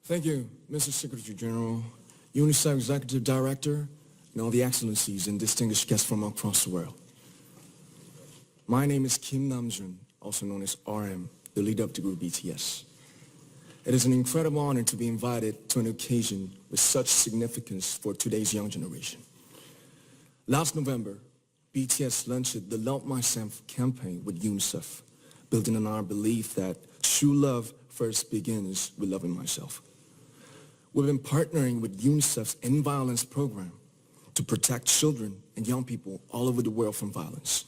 Thank you, Mr. Secretary General, UNICEF Executive Director, and all the excellencies and distinguished guests from across the world. My name is KIMNAMJOOM, also known as RM, the leader of the group BTS. It is an incredible honor to be invited to an occasion with such significance for today's young generation. Last November, BTS launched the Love Myself campaign with UNICEF, building on our belief that true love first begins with loving myself. We've been partnering with UNICEF's End Violence program to protect children and young people all over the world from violence.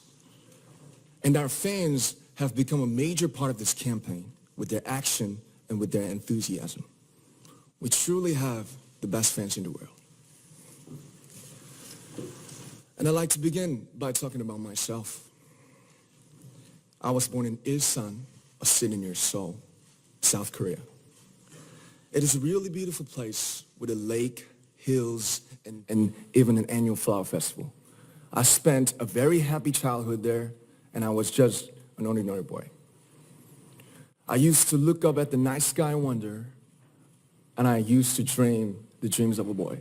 And our fans have become a major part of this campaign with their action and with their enthusiasm. We truly have the best fans in the world. And I'd like to begin by talking about myself. I was born in Ilsan, a city near Seoul, South Korea. It is a really beautiful place with a lake, hills, and even an annual flower festival. I spent a very happy childhood there, and I was just an ordinary boy. I used to look up at the night sky and wonder, and I used to dream the dreams of a boy.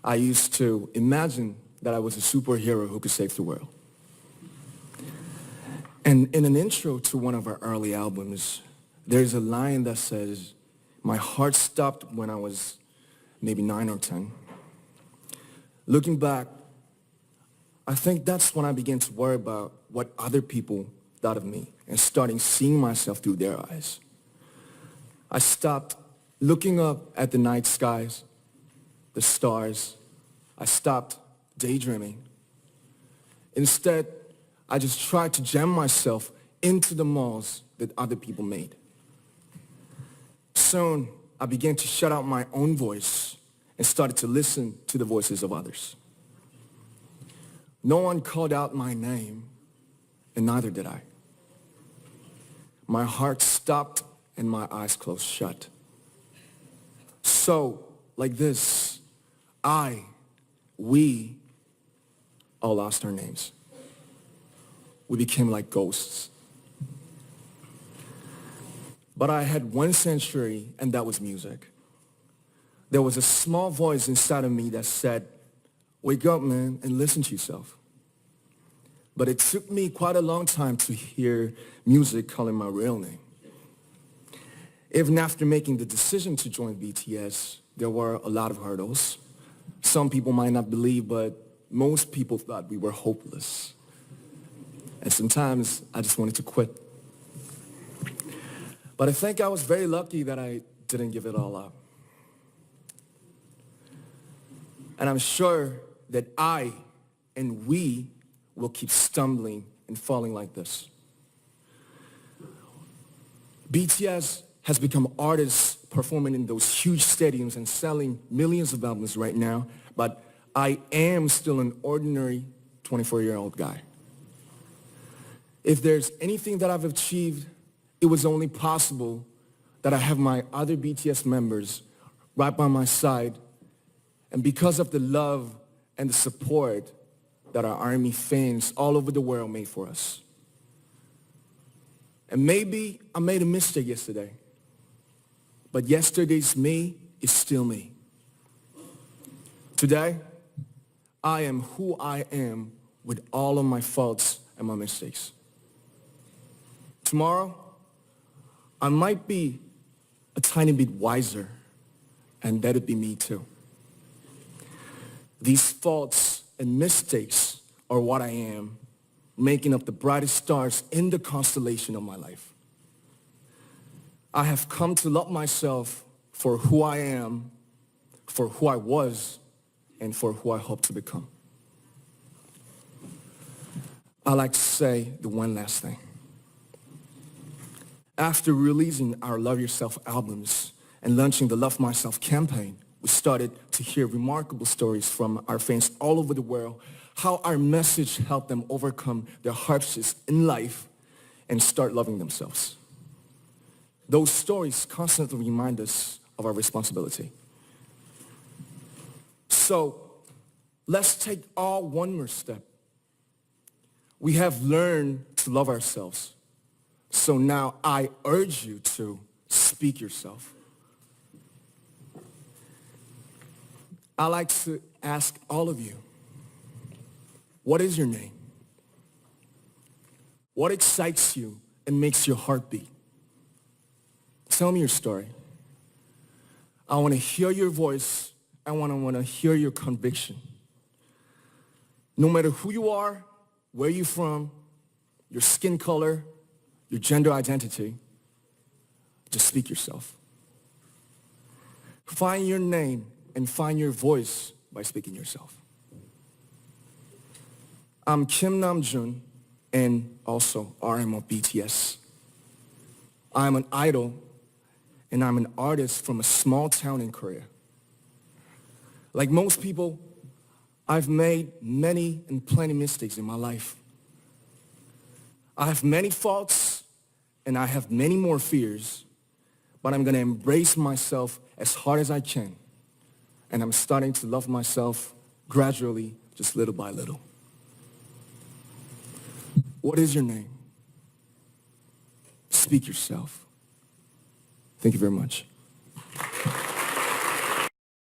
I used to imagine that I was a superhero who could save the world. And in an intro to one of our early albums, there's a line that says, "My heart stopped when I was maybe 9 or 10. Looking back, I think that's when I began to worry about what other people thought of me and starting seeing myself through their eyes. I stopped looking up at the night skies, the stars. I stopped daydreaming. Instead, I just tried to jam myself into the malls that other people made. Soon, I began to shut out my own voice and started to listen to the voices of others. No one called out my name, and neither did I. My heart stopped and my eyes closed shut. So, like this, we all lost our names. We became like ghosts. But I had one sanctuary, and that was music. There was a small voice inside of me that said, "Wake up, man, and listen to yourself." But it took me quite a long time to hear music calling my real name. Even after making the decision to join BTS, there were a lot of hurdles. Some people might not believe, but most people thought we were hopeless. And sometimes I just wanted to quit. But I think I was very lucky that I didn't give it all up. And I'm sure that I and we will keep stumbling and falling like this. BTS has become artists performing in those huge stadiums and selling millions of albums right now, but I am still an ordinary 24-year-old guy. If there's anything that I've achieved, it was only possible that I have my other BTS members right by my side, and because of the love and the support that our ARMY fans all over the world made for us. And maybe I made a mistake yesterday, but yesterday's me is still me. Today, I am who I am with all of my faults and my mistakes. Tomorrow, I might be a tiny bit wiser, and that'd be me too. These faults and mistakes are what I am, making up the brightest stars in the constellation of my life. I have come to love myself for who I am, for who I was, and for who I hope to become. I like to say the one last thing. After releasing our Love Yourself albums and launching the Love Myself campaign, we started to hear remarkable stories from our fans all over the world, how our message helped them overcome their hardships in life and start loving themselves. Those stories constantly remind us of our responsibility. So, let's take all one more step. We have learned to love ourselves. So now I urge you to speak yourself, I like to ask all of you, what is your name? What excites you and makes your heart beat? Tell me your story. I want to hear your voice. I want to hear your conviction. No matter who you are, where you're from, your skin color, your gender identity, just speak yourself. Find your name and find your voice by speaking yourself. I'm KIMNAMJOOM and also RM of BTS. I'm an idol and I'm an artist from a small town in Korea. Like most people, I've made many and plenty mistakes in my life. I have many faults and I have many more fears, but I'm going to embrace myself as hard as I can. And I'm starting to love myself gradually, just little by little. What is your name? Speak yourself. Thank you very much.